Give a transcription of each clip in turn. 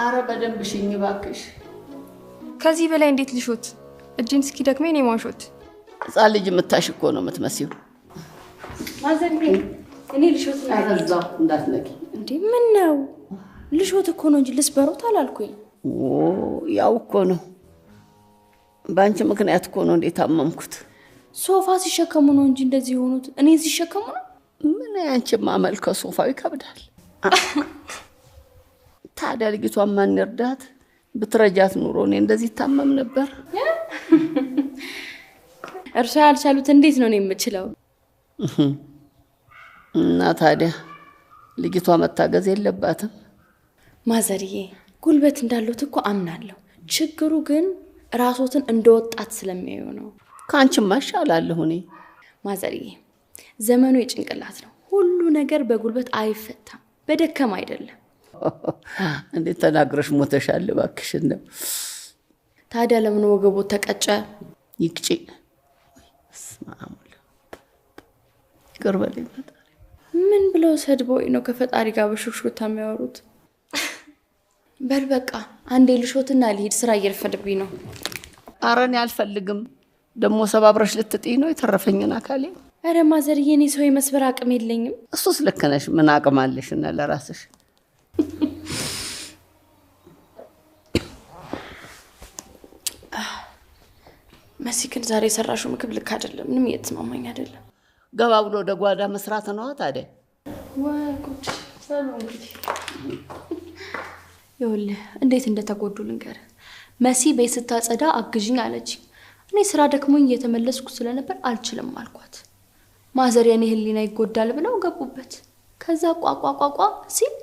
አረ በደንብ ሽኝ ባክሽ ከዚህ በላይ እንዴት ልሾት እጅን እስኪ ደክመኝ ነው ማሾት ህፃን ልጅ የምታሽ እኮ ነው የምትመስዪው ማዘርዬ እኔ ልሾት አዘዛ እንዳትነቂ እንዴ ምን ነው ልሾት እኮ ነው እንጂ ልስበሩት አላልኩኝ ያው እኮ ነው ባንቺ ምክንያት እኮ ነው እንዴት አመምኩት ሶፋ ሲሸከሙ ነው እንጂ እንደዚህ ሆኑት እኔ ሲሸከሙ ነው ምን ያንቺ ማመል ከሶፋው ይከብዳል ታዲያ ልጅቷን ማን ይርዳት ብትረጃት ኑሮ እኔ እንደዚህ ታመም ነበር እርሷ ያልቻሉት እንዴት ነው የምችለው እና ታዲያ ልጅቷ መታገዝ የለባትም ማዘርዬ ጉልበት እንዳሉት እኮ አምናለሁ ችግሩ ግን ራሶትን እንደወጣት ስለሚያዩ ነው ካንቺ ማሻላለሁ እኔ ማዘርዬ ዘመኑ የጭንቅላት ነው ሁሉ ነገር በጉልበት አይፈታም በደከም አይደለም እንዴት ተናግረሽ ሞተሻል ባክሽ ነው ታዲያ ለምን ወገቦ ተቀጨ ይቅጪ ስማሙል ቅርበልኝ ፈጣሪ ምን ብለው ሰድቦይ ነው ከፈጣሪ ጋር በሹክሹክታ የሚያወሩት በል በቃ አንዴ ልሾትና ልሂድ ስራ እየረፈደብኝ ነው አረን ያልፈልግም ደሞ ሰባብረሽ ልትጥይ ነው የተረፈኝና አካሌ አረ ማዘርዬ እኔ ሰው የመስበር አቅም የለኝም እሱስ ለከነሽ ምን አቅም አለሽና ለራስሽ መስኪን ዛሬ ሰራሹ ምግብ ልክ አይደለም ምንም እየተስማማኝ አይደለም ገባ ብሎ ደጓዳ መስራት ነው ታዲያ ወቁት ሰላም እንግዲህ ይኸውልህ እንዴት እንደተጎዱ ልንገር መሲ ቤት ስታጸዳ አግዥኝ አለች እኔ ስራ ደክሞኝ እየተመለስኩ ስለነበር አልችልም አልኳት ማዘርዬ እኔ ህሊና ይጎዳል ብለው ገቡበት ከዛ ቋቋቋቋ ሲል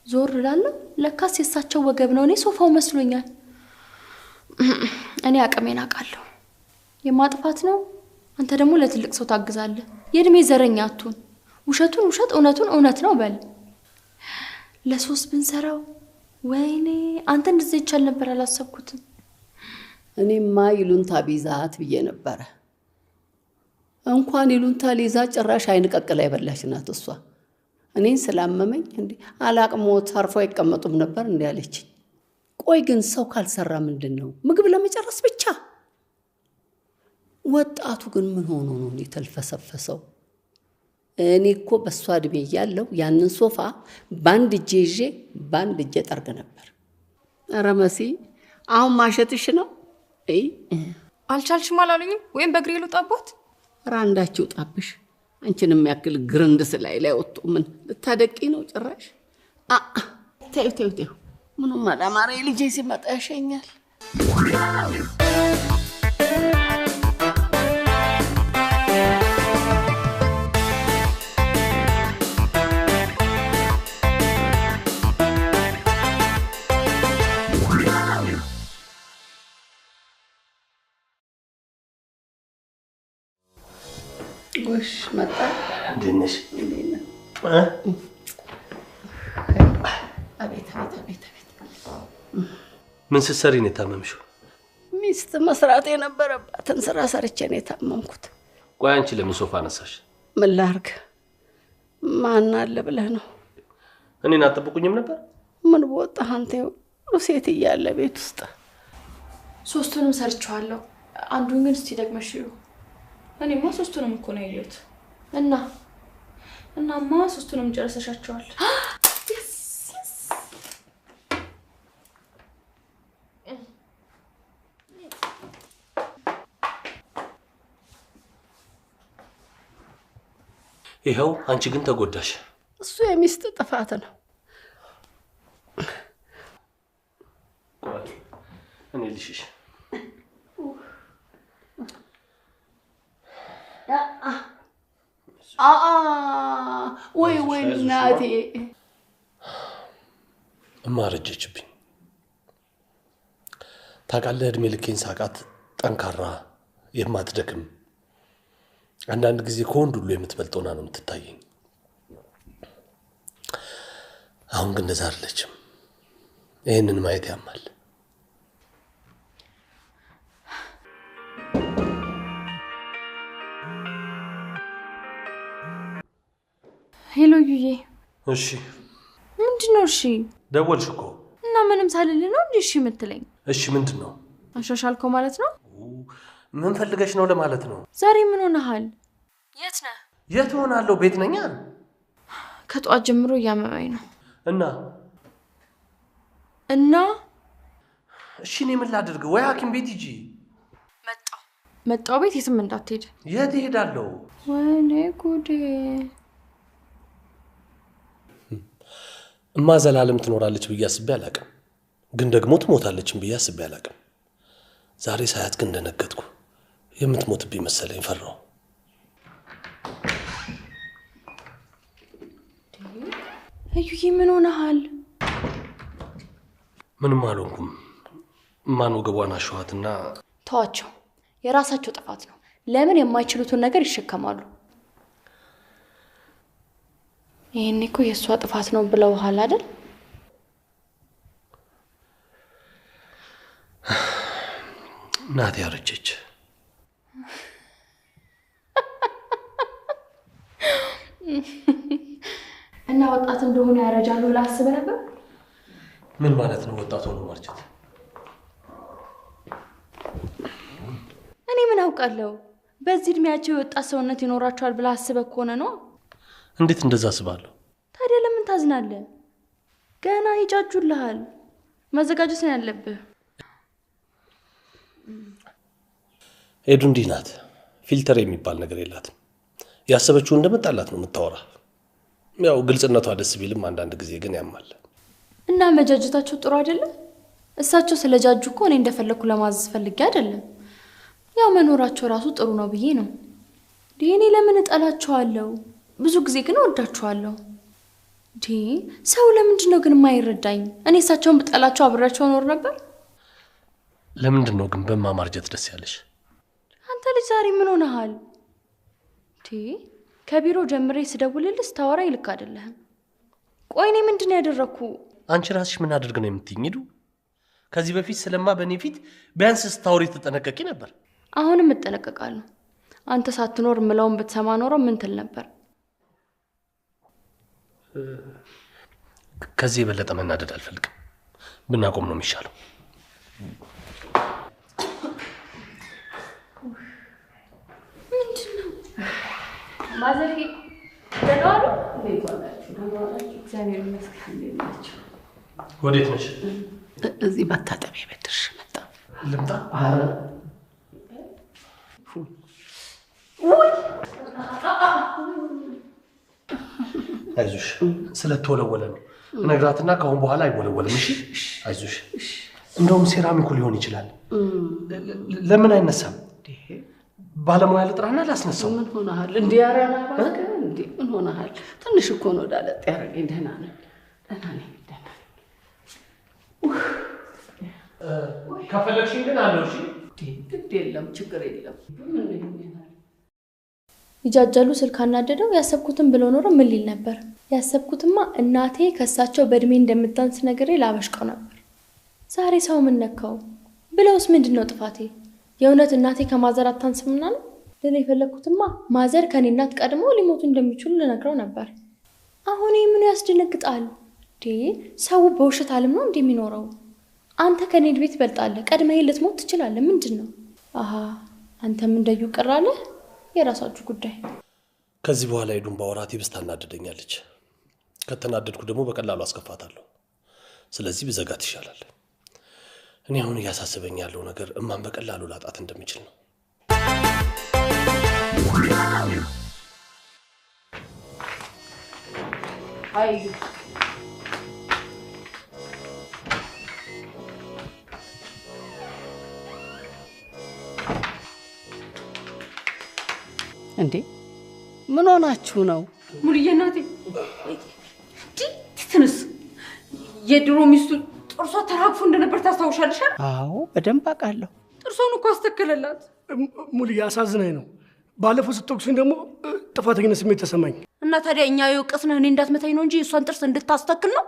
ዞር ላለው ለካስ የሳቸው ወገብ ነው እኔ ሶፋው መስሎኛል እኔ አቅሜን አውቃለሁ የማጥፋት ነው አንተ ደግሞ ለትልቅ ሰው ታግዛለህ የእድሜ ዘረኛ አትሁን ውሸቱን ውሸት እውነቱን እውነት ነው በል ለሶስት ብንሰራው ወይኔ አንተ እንደዚህ ይቻል ነበር አላሰብኩትም እኔማ ይሉንታ ቢዛት ብዬ ነበር እንኳን ይሉንታ ሊዛ ጭራሽ አይንቀቅላ ይበላሽናት እሷ እኔን ስላመመኝ እንዴ አላቅሞት አርፎ ይቀመጡም ነበር እንዴ አለች ቆይ ግን ሰው ካልሰራ ምንድነው ምግብ ለመጨረስ ብቻ ወጣቱ ግን ምን ሆኖ ነው የተልፈሰፈሰው እኔ እኮ በሷ እድሜ ያለው ያንን ሶፋ ባንድ እጄ ይዤ ባንድ እጄ ጠርግ ነበር ኧረ መሲ አሁን ማሸትሽ ነው አልቻልሽም አላሉኝም ወይም በእግሬ ልውጣቦት ራንዳችሁ ጣብሽ አንቺንም ያክል ግርንድስ ላይ ወጥቶ ምን ልታደቂ ነው ጭራሽ ተይው ምንም አላማረ ልጄ ሲመጣ ያሸኛል ወሽ መጣ ድንሽ አቤት ምን ስትሰሪ ነው የታመምሽው ሚስት መስራት የነበረባትን ስራ ሰርቼ ነው የታመምኩት ቆይ አንቺ ለምን ሶፋ ነሳሽ ምን ላርግ ማን አለ ብለህ ነው እኔን አጥብቁኝም ነበር ምን ወጣህ አንተ ሴት እያለ ቤት ውስጥ ሶስቱንም ሰርቻለሁ አንዱን ግን እስቲ ደግመሽ እኔማ ሶስቱንም እኮ ነው ያየሁት እናማ ሶስቱንም ጨርሰሻቸዋል ይሄው አንቺ ግን ተጎዳሽ እሱ የሚስት ጥፋት ነው እኔ ልሽሽ ወይ እናቴ እማረጀችብኝ ታውቃለህ እድሜ ልኬን ሳቃት ጠንካራ የማትደክም አንዳንድ ጊዜ ከወንድ ሁሉ የምትበልጠውና ነው የምትታየኝ አሁን ግን እንደዛ አይደለችም ይሄንን ማየት ያማል ሄሎ ዩዬ እሺ ምንድነው እሺ ደወልሽ እኮ እና ምንም ሳልል ነው እንዴ እሺ የምትለኝ? እሺ ምንድነው? አሻሻልከው ማለት ነው? ምን ፈልገሽ ነው ለማለት ነው? ዛሬ ምን ሆነሃል? የት ነህ? የት ሆናለሁ? ቤት ነኝ። ከጧት ጀምሮ እያመመኝ ነው። እና እሺ እኔ ምን ላድርግ? ወይ ሐኪም ቤት ሂጂ። መጣው ቤት የትም እንዳትሄድ። የት እሄዳለሁ? ወይኔ ጉዴ። እማ ዘላለም ትኖራለች ብዬ አስቤ አላቅም፣ ግን ደግሞ ትሞታለችም ብዬ አስቤ አላቅም። ዛሬ ሳያት ግን እንደነገጥኩ የምትሞትብኝ መሰለኝ፣ ፈራሁ። እዩዬ ምን ሆነሃል? ምንም አልሆንኩም። እማን ወገቧን አሸዋትና ተዋቸው፣ የራሳቸው ጥፋት ነው። ለምን የማይችሉትን ነገር ይሸከማሉ? ይሄኔ እኮ የእሷ ጥፋት ነው ብለውሃል አይደል? እናቴ ያረጀች። እና ወጣት እንደሆነ ያረጃሉ ብለህ አስበህ ነበር? ምን ማለት ነው ወጣት ሆኖ ማርጀት? እኔ ምን አውቃለሁ? በዚህ እድሜያቸው የወጣት ሰውነት ይኖራቸዋል ብለህ አስበህ ከሆነ ነው። እንዴት እንደዛ አስባለሁ? ታዲያ ለምን ታዝናለህ? ገና ይጫጁልሃል። መዘጋጀት ነው ያለብህ። ኤዱ እንዲህ ናት። ፊልተር የሚባል ነገር የላትም። ያሰበችው እንደመጣላት ነው የምታወራ። ያው ግልጽነቷ ደስ ቢልም አንዳንድ ጊዜ ግን ያማል። እና መጃጀታቸው ጥሩ አይደለም። እሳቸው ስለጃጁ እኮ እኔ እንደፈለኩ ለማዘዝ ፈልጌ አይደለም። ያው መኖራቸው ራሱ ጥሩ ነው ብዬ ነው። እኔ ለምን እጠላቸዋለሁ? ብዙ ጊዜ ግን እወዳቸዋለሁ። ሰው ለምንድን ነው ግን የማይረዳኝ? እኔ እሳቸውን ብጠላቸው አብሬያቸው እኖር ነበር። ለምንድን ነው ግን በማማርጀት ደስ ያለሽ? አንተ ልጅ ዛሬ ምን ሆነሃል? ከቢሮ ጀምሬ ስደውልልህ ስታወራኝ ልክ አይደለህም። ቆይ እኔ ምንድን ነው ያደረኩ? አንቺ ራስሽ ምን አድርግ ነው የምትይኝ? ሂዱ። ከዚህ በፊት ስለማ በእኔ ፊት ቢያንስ ስታወሪ ተጠነቀቂ ነበር። አሁንም እጠነቀቃለሁ። አንተ ሳትኖር ምለውን ብትሰማ ኖሮ ምን ትል ነበር? ከዚህ የበለጠ መናደድ አልፈልግም። ብናቆም ነው የሚሻለው። ምንድነው? ማዘር ደህና ዋሉ? እግዚአብሔር ይመስገን። ወዴት ነሽ? እዚህ መታጠቢያ ቤት ድርሽ መጣ። ልምጣ? አይዞሽ፣ ስለተወለወለ ነው ነግራትና ከአሁን በኋላ አይወለወልም። እሺ አይዞሽ። እንደውም ሴራሚኩ ሊሆን ይችላል። ለምን አይነሳም? ባለሙያ ልጥራና ላስነሳው። ምን ሆነሃል? እንዴ ያራና ባከ እንዴ ምን ሆነሃል? ትንሽ እኮ ነው ዳለጥ ያረገኝ። ደህና ነኝ፣ ደህና ነኝ፣ ደህና ነኝ። ከፈለግሽኝ ግን አለው። እሺ ግድ የለም፣ ችግር የለም። ምን ይሆናል? ይጃጃሉ ስልክ አናደደው። ያሰብኩትን ብሎ ኖሮ ምን ሊል ነበር? ያሰብኩትማ እናቴ ከሳቸው በእድሜ እንደምታንስ ነገሬ ላበሽቀው ነበር። ዛሬ ሰው ምን ነካው ብለውስ ምንድነው ጥፋቴ? የእውነት እናቴ ከማዘር አታንስምና ነው? ለኔ የፈለኩትማ ማዘር ከኔ እናት ቀድሞ ሊሞቱ እንደሚችሉ ልነግረው ነበር። አሁን ምን ያስደነግጣል? ሰው በውሸት ዓለም ነው እንደሚኖረው። አንተ ከኔ ቤት ትበልጣለህ፣ ቀድመህ ልትሞት ትችላለህ። ምንድነው? አንተም እንደዩ ቀራለ። የራሳችሁ ጉዳይ። ከዚህ በኋላ ሄዱን ባወራት ይብስ ታናደደኛለች። ከተናደድኩ ደግሞ በቀላሉ አስከፋታለሁ። ስለዚህ ብዘጋት ይሻላል። እኔ አሁን እያሳሰበኝ ያለው ነገር እማን በቀላሉ ላጣት እንደምችል ነው። አይ እንዴ ምን ሆናችሁ ነው? ሙሉዬ እናቴ ትንስ የድሮ ሚስቱ ጥርሷ ተራግፎ እንደነበር ታስታውሻለሽ? አዎ በደንብ አውቃለሁ። ጥርሷን እኮ አስተከለላት። ሙሉዬ አሳዝናኝ ነው። ባለፈው ስትወቅሱኝ ደግሞ ጥፋተኝነት ስሜት ተሰማኝ። እና ታዲያ እኛ የወቀስንህ እኔ እንዳትመታኝ ነው እንጂ እሷን ጥርስ እንድታስተክል ነው?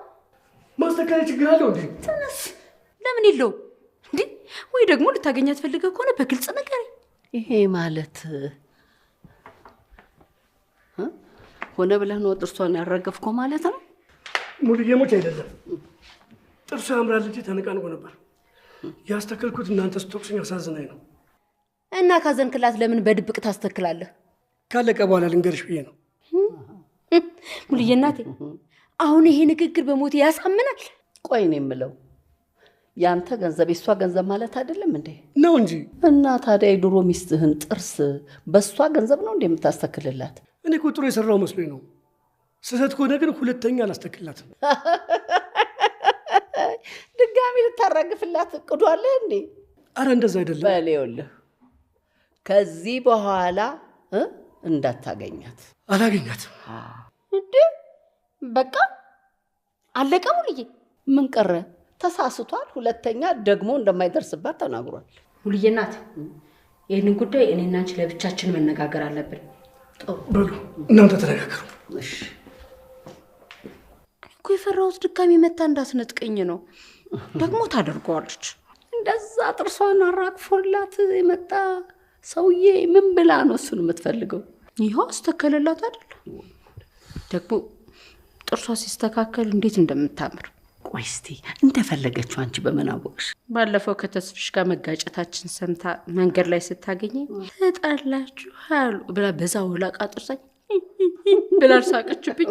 ማስተካከል ችግር አለው እንዴ? ትንስ ለምን የለው እንዴ? ወይ ደግሞ ልታገኛት ፈልገህ ከሆነ በግልጽ ነገር። ይሄ ማለት ሆነ ብለህ ነው ጥርሷን ያረገፍከው ማለት ነው? ሙሉዬ ሞች አይደለም ጥርሱ ያምራል እንጂ ተነቃንቆ ነበር። ያስተከልኩት እናንተ ስትወቅሱኝ አሳዝናኝ ነው። እና ካዘንክላት ለምን በድብቅ ታስተክላለህ? ካለቀ በኋላ ልንገርሽ ብዬ ነው። ሙሉዬ እናቴ፣ አሁን ይሄ ንግግር በሞቴ ያሳምናል። ቆይ ነው የምለው ያንተ ገንዘብ የሷ ገንዘብ ማለት አይደለም እንዴ? ነው እንጂ። እና ታዲያ የድሮ ሚስትህን ጥርስ በሷ ገንዘብ ነው እንዴ የምታስተክልላት? እኔ እኮ ጥሩ የሰራው መስሎኝ ነው። ስህተት ከሆነ ግን ሁለተኛ አላስተክልላትም። ድጋሚ ልታራግፍላት እቅዱ አለ እንዴ? አረ እንደዛ አይደለም። በሌውልህ ከዚህ በኋላ እንዳታገኛት። አላገኛትም። እንዴ በቃ አለቀ ሙሉዬ። ምን ቀረ? ተሳስቷል። ሁለተኛ ደግሞ እንደማይደርስባት ተናግሯል። ሙሉዬ እናቴ፣ ይህንን ጉዳይ እኔና አንቺ ለብቻችን መነጋገር አለብን። በሉ እናንተ ተነጋገሩ። እሺ። እኮ የፈራሁት ድጋሚ መታ እንዳትነጥቀኝ ነው። ደግሞ ታደርገዋለች። እንደዛ ጥርሷን አራግፎላት የመጣ ሰውዬ ምን ብላ ነው እሱን የምትፈልገው? ይኸው አስተከለላት አይደል? ደግሞ ጥርሷ ሲስተካከል እንዴት እንደምታምር። ቆይ እስቲ እንደፈለገችው አንቺ በምን አወቅሽ? ባለፈው ከተስፍሽ ጋር መጋጨታችን ሰምታ መንገድ ላይ ስታገኘኝ ተጣላችሁ አሉ ብላ በዛ ወላቃ ጥርሳኝ ብላ ሳቀችብኝ።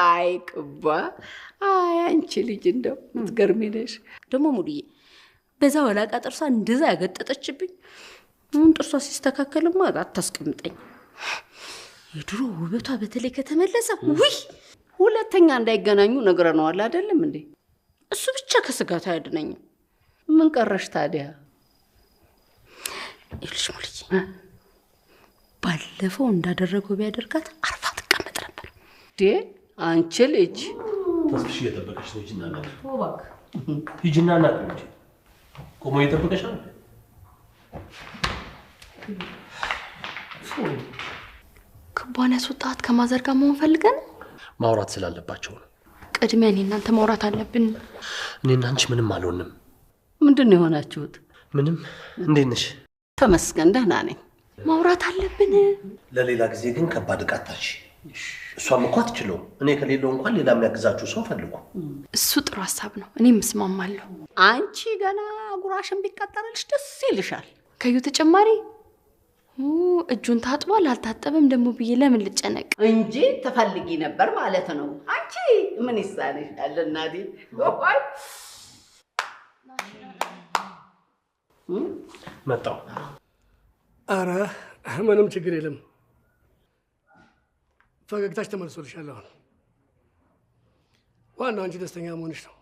አይ ቅባ፣ አይ አንቺ ልጅ እንደው ምትገርሚ ነሽ። ደግሞ ሙሉዬ በዛ ወላቃ ጥርሷ እንደዛ ያገጠጠችብኝ። አሁን ጥርሷ ሲስተካከልማ አታስቀምጠኝ። የድሮ ውበቷ በተለይ ከተመለሰ ውይ ሁለተኛ እንዳይገናኙ ነግረነዋል አይደለም እንዴ? እሱ ብቻ ከስጋት አያድነኝም። ምን ቀረሽ ታዲያ? ይልሽ ሙሉዬ ባለፈው እንዳደረገው ቢያደርጋት አርፋ ትቀመጥ ነበር። አንቺ ልጅ ተስፍሽ እየጠበቀሽ ነው። ሂጂና እናት ሂጂና እናት እንጂ ቆሞ እየጠበቀሽ ነው። ክቧን ያስወጣት ከማዘር ጋር መሆን ፈልገን ማውራት ስላለባቸው ነው። ቅድሚያ እኔ እናንተ ማውራት አለብን። እኔና አንቺ ምንም አልሆንም። ምንድን ነው የሆናችሁት? ምንም። እንዴት ነሽ? ተመስገን ደህና ነኝ። ማውራት አለብን። ለሌላ ጊዜ ግን ከባድ ቃታች። እሷም እኮ አትችለውም። እኔ ከሌለው እንኳን ሌላ የሚያግዛችሁ ሰው ፈልጉ። እሱ ጥሩ ሀሳብ ነው። እኔም እስማማለሁ። አንቺ ገና ጉራሽን ቢቀጠርልሽ ደስ ይልሻል። ከዩ ተጨማሪ እጁን ታጥቧል አልታጠበም ደግሞ ብዬ ለምን ልጨነቅ እንጂ ተፈልጊ ነበር ማለት ነው። አንቺ ምን ይሳልሻል እናቴ? መጣሁ። አረ ምንም ችግር የለም። ፈገግታሽ ተመልሶልሻል። አሁን ዋናው አንቺ ደስተኛ መሆንሽ ነው።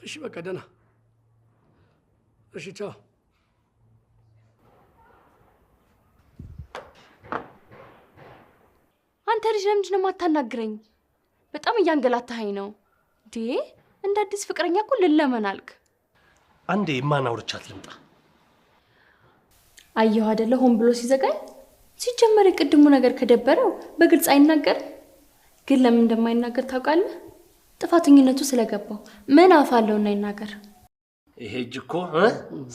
እሺ በቃ ደህና። እሺ ቻው። አንተ ልጅ ለምንድን ነው የማታናግረኝ? በጣም እያንገላታኸኝ ነው። እንደ አዲስ ፍቅረኛ እኮ ልለመን አልክ። አንዴ ማን አውርቻት ልምጣ? አየሁ አይደለ ሆን ብሎ ሲዘጋኝ። ሲጀመር የቅድሙ ነገር ከደበረው በግልጽ አይናገርም። ግን ለምን እንደማይናገር ታውቃለህ? ጥፋተኝነቱ ስለገባው ምን አፋለውና ይናገር። ይሄ እጅ እኮ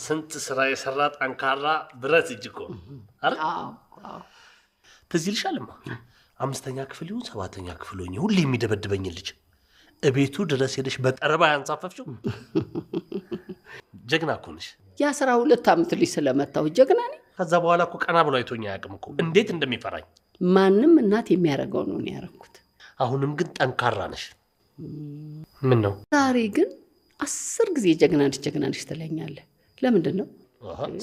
ስንት ስራ የሰራ ጠንካራ ብረት እጅ እኮ አይደል? ትዝ ይልሻልማ 5ኛ ክፍል ይሁን 7ኛ ክፍል ሆኜ ሁሌ የሚደበድበኝ ልጅ እቤቱ ድረስ ሄደሽ በጠረባ ያንሳፈፍሽው ጀግና እኮ ነሽ። የ12 ዓመት ልጅ ስለመታው ጀግና ነኝ። ከዛ በኋላ እኮ ቀና ብሎ አይቶኝ አያውቅም እኮ እንዴት እንደሚፈራኝ። ማንም እናት የሚያደርገው ነው ያደረኩት። አሁንም ግን ጠንካራ ነሽ። ምን ነው ዛሬ ግን 10 ጊዜ ጀግና ነሽ ትለኛለህ። ለምንድን ነው?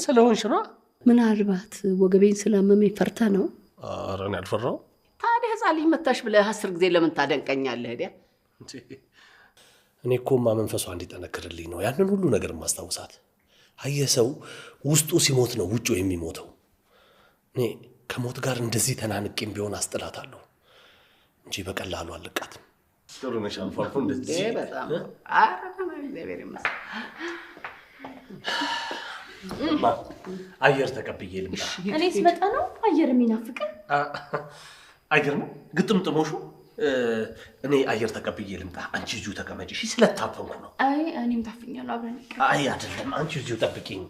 ስለሆንሽ ነው። ምናልባት ወገቤን ስላመመኝ ፈርተህ ነው? ኧረ እኔ አልፈራሁም። ታዲያ ህፃን ልጅ መታሽ ብለህ 10 ጊዜ ለምን ታደንቀኛለህ? እኔ እኮማ መንፈሷ እንዲጠነክርልኝ ነው ያንን ሁሉ ነገር ማስታውሳት። አየህ ሰው ውስጡ ሲሞት ነው ውጩ የሚሞተው። እኔ ከሞት ጋር እንደዚህ ተናንቄም ቢሆን አስጥላታለሁ እንጂ በቀላሉ አልለቃትም። ጥሩ ነሽ። አልፎ አልፎ እንደዚህ በጣም እግዚአብሔር ይመስገን። አየር ተቀብዬ ልምጣ። እኔ ስመጣ ነው አየር የሚናፍቀን። አየር ነው ግጥምጥሞሹ። እኔ አየር ተቀብዬ ልምጣ። አንቺ እዚሁ ተቀመጪ። እሺ፣ ስለታፈንኩ ነው። አይ እኔም ታፍኛለሁ። አብረን አይ አይደለም፣ አንቺ እዚሁ ጠብቂኝ።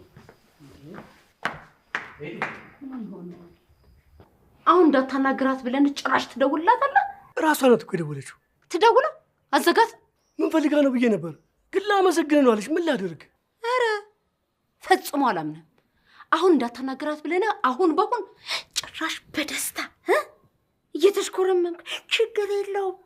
አሁን እንዳታናግራት ብለን ጭራሽ ትደውልላታለህ? ራሷ ናት እኮ የደወለችው። ትደውላ አዘጋት። ምን ፈልጋ ነው ብዬ ነበር፣ ግን ላመሰግን ነው አለች። ምን ላደርግ? ኧረ ፈጽሞ አላምንም። አሁን እንዳታናገራት ብለና አሁን በአሁን ጭራሽ በደስታ እየተሽኮረመምክ ችግር የለውም።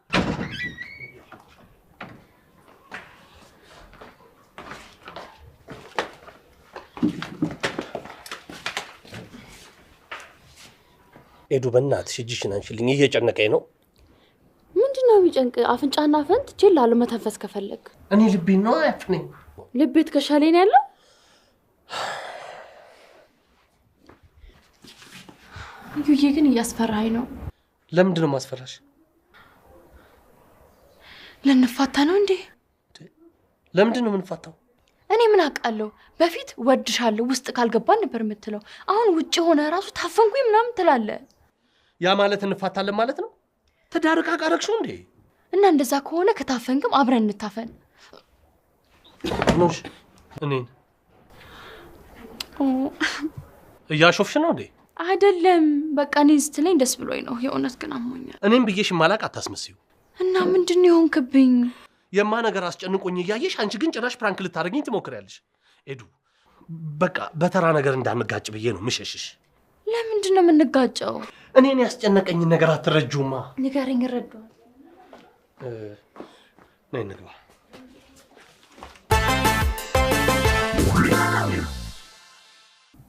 ኤዱ በእናትሽ እጅሽን አንቺልኝ፣ እየጨነቀኝ ነው። ምንድነው የሚጨንቅ? አፍንጫና ፈንት ችላሉ መተንፈስ ከፈለግ። እኔ ልቤን ነው አያፍነኝ። ልቤት ከሻሌን ያለው ዩዬ ግን እያስፈራኝ ነው። ለምንድን ነው ማስፈራሽ? ልንፋታ ነው እንዴ? ለምንድን ነው የምንፋታው? እኔ ምን አውቃለሁ? በፊት ወድሻለሁ ውስጥ ካልገባን ነበር የምትለው። አሁን ውጭ ሆነ ራሱ ታፈንኩኝ ምናምን ትላለህ። ያ ማለት እንፋታለን ማለት ነው? ተዳርቃ ቃረክሽው እንዴ? እና እንደዛ ከሆነ ከታፈንክም አብረን እንታፈን። ኖሽ እኔን እያሾፍሽ ነው እንዴ? አይደለም፣ በቃ እኔ ስትለኝ ደስ ብሎኝ ነው። የእውነት ግን አሞኛል። እኔም ብዬሽ ማላቅ አታስመስዩ። እና ምንድን ነው የሆንክብኝ? የማ ነገር አስጨንቆኝ እያየሽ አንቺ ግን ጭራሽ ፕራንክ ልታደርጊኝ ትሞክሪያለሽ። ኤዱ በቃ በተራ ነገር እንዳንጋጭ ብዬ ነው ምሸሽሽ። ለምንድን ነው የምንጋጨው? እኔን ያስጨነቀኝ ነገር አትረጁማ። ንገረኝ፣ እረዳዋለሁ። ነይ እንግባ።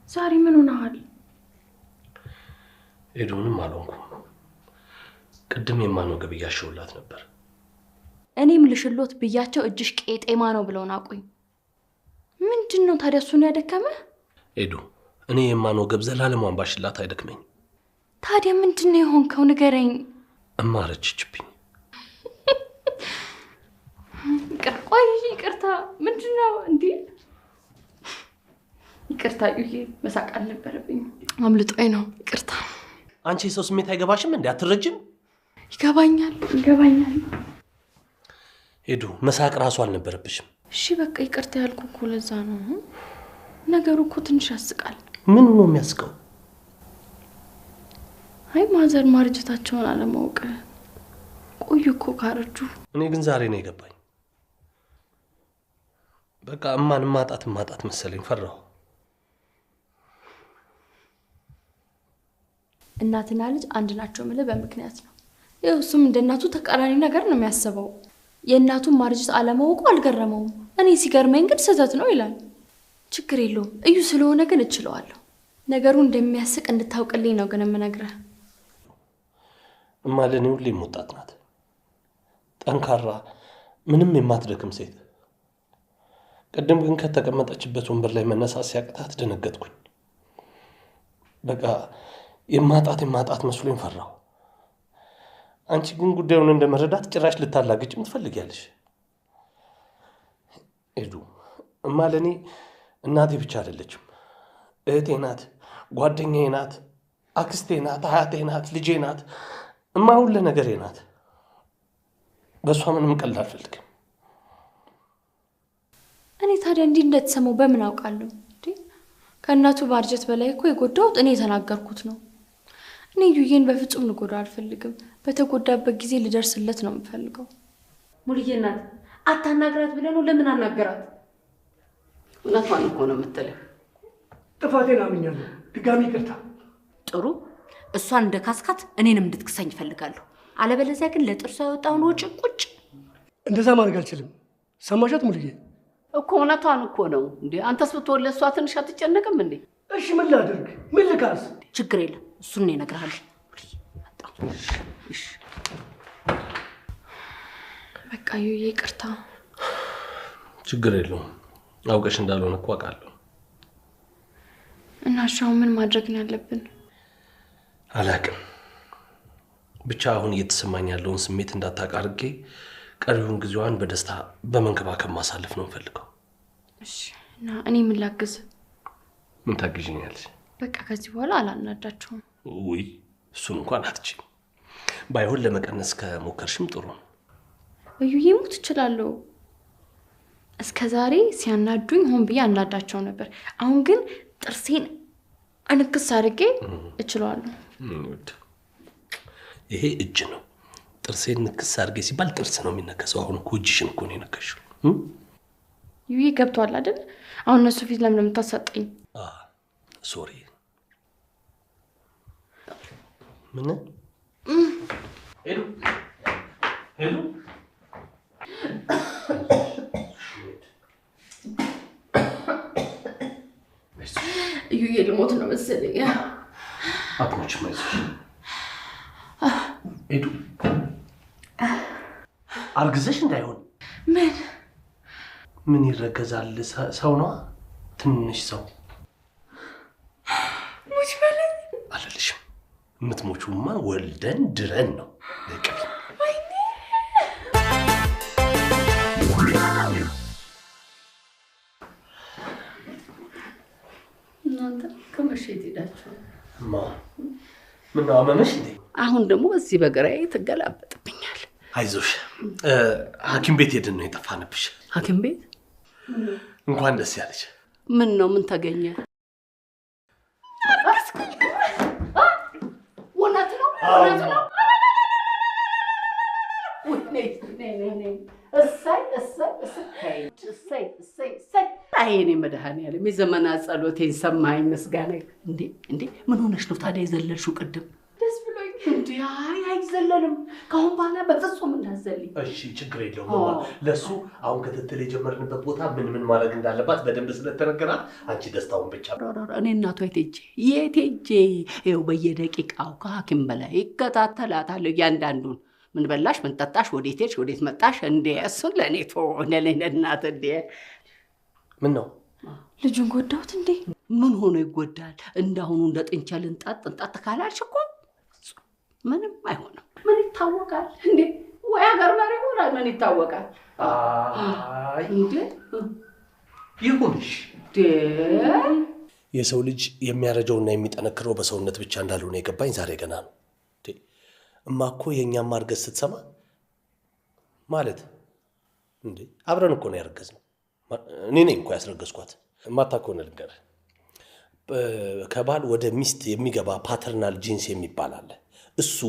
ዛሬ ምን ሆነሃል? ኤዱንም አልሆንኩም። ቅድም የማነው ገብ እያሸውላት ነበር። እኔም ልሽሎት ብያቸው እጅሽ ቄጤማ ነው ብለውን አቁኝ። ምንድን ነው ታዲያ እሱን ያደከመህ? ኤዱ እኔ የማነው ገብ ዘላለሟን ባሽላት አይደክመኝ። ታዲያ ምንድን ነው የሆንከው? ንገረኝ። እማረችችብኝ። ቆይ ይቅርታ። ምንድን ነው እንዴ? ይቅርታ ዩዬ፣ መሳቅ አልነበረብኝ፣ አምልጦኝ ነው። ይቅርታ። አንቺ የሰው ስሜት አይገባሽም እንዴ? አትረጅም? ይገባኛል። ኤዱ መሳቅ ራሱ አልነበረብሽም። እሺ በቃ ይቅርታ ያልኩ እኮ ለዛ ነው። ነገሩ እኮ ትንሽ ያስቃል። ምን ነው የሚያስቀው? አይ ማዘር ማርጀታቸውን አለማወቅ። ቆዩ እኮ ካረጁ። እኔ ግን ዛሬ ነው የገባኝ። በቃ እማን ማጣት መሰለኝ። ፈራሁ። እናትና ልጅ አንድ ናቸው የምልህ በምክንያት ነው። ይኸው እሱም እንደ እናቱ ተቃራኒ ነገር ነው የሚያስበው። የእናቱን ማርጀት አለማወቁ አልገረመውም። እኔ ሲገርመኝ ግን ስህተት ነው ይላል። ችግር የለውም እዩ ስለሆነ ግን እችለዋለሁ። ነገሩ እንደሚያስቅ እንድታውቅልኝ ነው ግን የምነግርህ። እማ ለእኔ ሁሌም ወጣት ናት፣ ጠንካራ፣ ምንም የማትደክም ሴት። ቅድም ግን ከተቀመጠችበት ወንበር ላይ መነሳት ሲያቅታት ደነገጥኩኝ። በቃ የማጣት መስሎኝ ፈራሁ። አንቺ ግን ጉዳዩን እንደመረዳት ጭራሽ ልታላግጭም ትፈልጊያለሽ። ኤዱ እማ ለእኔ እናቴ ብቻ አይደለችም፣ እህቴ ናት፣ ጓደኛዬ ናት፣ አክስቴ ናት፣ አያቴ ናት፣ ልጄ ናት። እማ ሁሉ ነገሬ ናት። በእሷ ምንም ቀልድ አልፈልግም። እኔ ታዲያ እንዲህ እንደተሰማው በምን አውቃለሁ? ከእናቱ ማርጀት በላይ እኮ የጎዳሁት እኔ የተናገርኩት ነው። እኔ ዩዬን በፍጹም ልጎዳ አልፈልግም። በተጎዳበት ጊዜ ልደርስለት ነው የምፈልገው። ሙልዬ እናት አታናግራት ብለህ ነው? ለምን አናገራት? እውነቷን እኮ ነው የምትልህ። ጥፋቴን አምኛለሁ። ድጋሚ ይቅርታ። ጥሩ። እሷን እንደ ካስካት እኔንም እንድትክሰኝ እፈልጋለሁ። አለበለዚያ ግን ለጥርሷ የወጣውን ወጪ ቁጭ። እንደዛ ማድረግ አልችልም። ሰማሻት ሙልዬ? እኮ እውነቷን እኮ ነው እንዴ። አንተስ ብትወለ እሷ ትንሽ አትጨነቅም እንዴ? እሺ ምን ላድርግ? ምን ልካስ? ችግር የለም እሱን ነው እነግርሃለሁ። በቃ ዩዬ ይቅርታ። ችግር የለውም። አውቀሽ እንዳልሆነ እኮ አውቃለሁ። እና ሻው ምን ማድረግ ነው ያለብን? አላቅም። ብቻ አሁን እየተሰማኝ ያለውን ስሜት እንዳታውቅ አድርጌ ቀሪውን ጊዜዋን በደስታ በመንከባከብ ማሳለፍ ነው የምፈልገው። እሺ። እና እኔ ምን ላግዝ? ምን ታግዥኛለሽ? በቃ ከዚህ በኋላ አላናዳቸውም። ውይ እሱን እንኳን አትችይም። ባይሆን ለመቀነስ ከሞከርሽም ጥሩ ነው። እዩዬ ሙት እችላለሁ። እስከ ዛሬ ሲያናዱኝ ሆን ብዬ አናዳቸው ነበር። አሁን ግን ጥርሴን አንክስ አድርጌ እችላለሁ። ይሄ እጅ ነው። ጥርሴን ንክስ አድርጌ ሲባል ጥርስ ነው የሚነከሰው። አሁን እኮ እጅሽን እኮ ነው የነከሽው። ይሄ ገብቷል አይደል? አሁን እነሱ ፊት ለምን የምታሳጠኝ? ሶሪ። ምን ሄዱ ይሄ ልሞት ነው መሰለኝ። አጥሞች ማይዞሽ ሄዱ። አርግዘሽ እንዳይሆን። ምን ይረገዛል? ሰው ነው፣ ትንሽ ሰው። ሙች በለኝ አለልሽም። የምትሞቹማ ወልደን ድረን ነው። እናንተ ከመሸት ሄዳችሁ ምን ነው አመመሽ እንዴ? አሁን ደግሞ በዚህ በግራዬ ትገላበጥብኛል። አይዞሽ፣ ሐኪም ቤት ሄድን ነው የጠፋንብሽ። ሐኪም ቤት? እንኳን ደስ ያለሽ። ምን ነው ምን ተገኘ? ወናት ነው እሰይ አይኔ መድኃኒዓለም የዘመናት ጸሎቴን ሰማኸኝ። ምስጋና እንዴ ምን ሆነሽ ነው ታዲያ የዘለልሽው ቅድም? ደስ ብሎኝ። እንዴ አይዘለልም። ከአሁን በኋላ በፍጹም እንዳዘልኝ። እሺ ችግር የለውም። ለሱ አሁን ክትትል የጀመርንበት ቦታ ምን ማድረግ እንዳለባት በደንብ ስለተነገራት አንቺ ደስታውን ብቻ። እኔ እናቷ የት ሄጄ ይኸው በየደቂቃው ከሐኪም በላይ ይከታተላታለሁ እያንዳንዱን። ምን በላሽ፣ ምን ጠጣሽ፣ ወዴት ሄድሽ፣ ወዴት መጣሽ? እንዴ እሱን ለእኔ ለኔ እናት። እንዴ ምን ነው ልጁን ጎዳሁት እንዴ? ምን ሆኖ ይጎዳል? እንዳሁኑ እንደ ጥንቸል እንጣጥ ካላልሽ እኮ ምንም አይሆንም። ምን ይታወቃል እንዴ? ወይ ሀገር መሪ ሆናል። ምን ይታወቃል? እንዴ ይሁንሽ። የሰው ልጅ የሚያረጀውና የሚጠነክረው በሰውነት ብቻ እንዳልሆነ የገባኝ ዛሬ ገና ነው። እማኮ የእኛም ማርገዝ ስትሰማ ማለት እንዴ አብረን እኮ ነው ያረገዝነው። እኔ ነኝ እኮ ያስረገዝኳት። እማታውቀው ነው ልንገርህ። ከባል ወደ ሚስት የሚገባ ፓተርናል ጂንስ የሚባል አለ። እሱ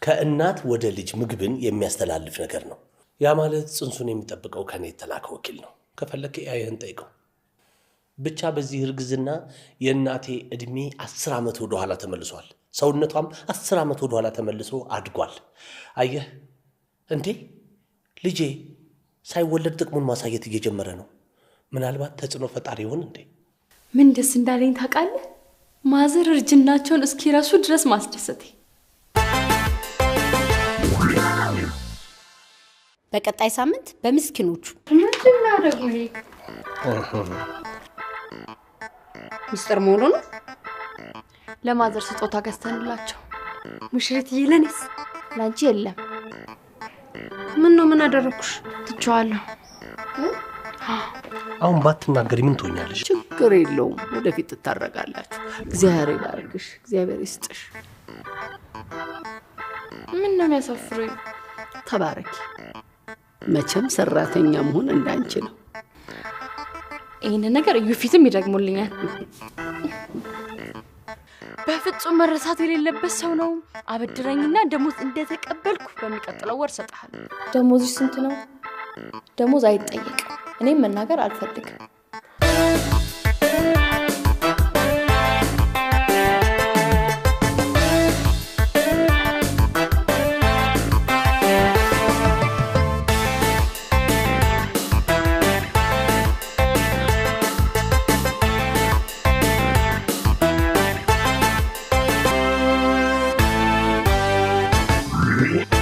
ከእናት ወደ ልጅ ምግብን የሚያስተላልፍ ነገር ነው። ያ ማለት ጽንሱን የሚጠብቀው ከኔ የተላከ ወኪል ነው። ከፈለክ ያይህን ጠይቀው። ብቻ በዚህ እርግዝና የእናቴ እድሜ 10 ዓመት ወደ ኋላ ተመልሷል። ሰውነቷም 10 ዓመት ወደ ኋላ ተመልሶ አድጓል። አየህ እንዴ ልጄ ሳይወለድ ጥቅሙን ማሳየት እየጀመረ ነው። ምናልባት ተጽዕኖ ፈጣሪ ይሆን እንዴ? ምን ደስ እንዳለኝ ታውቃለህ? ማዘር እርጅናቸውን እስኪረሱ ድረስ ማስደሰቴ። በቀጣይ ሳምንት በምስኪኖቹ ምንድን ነው ደግሞ ይሄ? ሚስጥር መሆኑ ነው። ለማዘር ስጦታ ገዝተንላቸው። ሙሽሪትዬ ለኔስ? ላንቺ የለም። ምን ነው ምን አደረኩሽ? ትቼዋለሁ። አሁን ባትናገሪ ምን ትሆኛለሽ? ችግር የለውም። ወደፊት ትታረቃላችሁ። እግዚአብሔር ይባርክሽ፣ እግዚአብሔር ይስጥሽ። ምን ነው የሚያሳፍሩኝ? ተባረኪ። መቼም ሰራተኛ መሆን እንዳንቺ ነው። ይሄን ነገር እዩ ፊትም ይደግሙልኛል። በፍጹም መረሳት የሌለበት ሰው ነው። አበድረኝና ደሞዝ እንደተቀበልኩ በሚቀጥለው ወር ሰጣለሁ። ደሞዝሽ ስንት ነው? ደሞዝ አይጠየቅም። እኔም መናገር አልፈልግም። Yeah.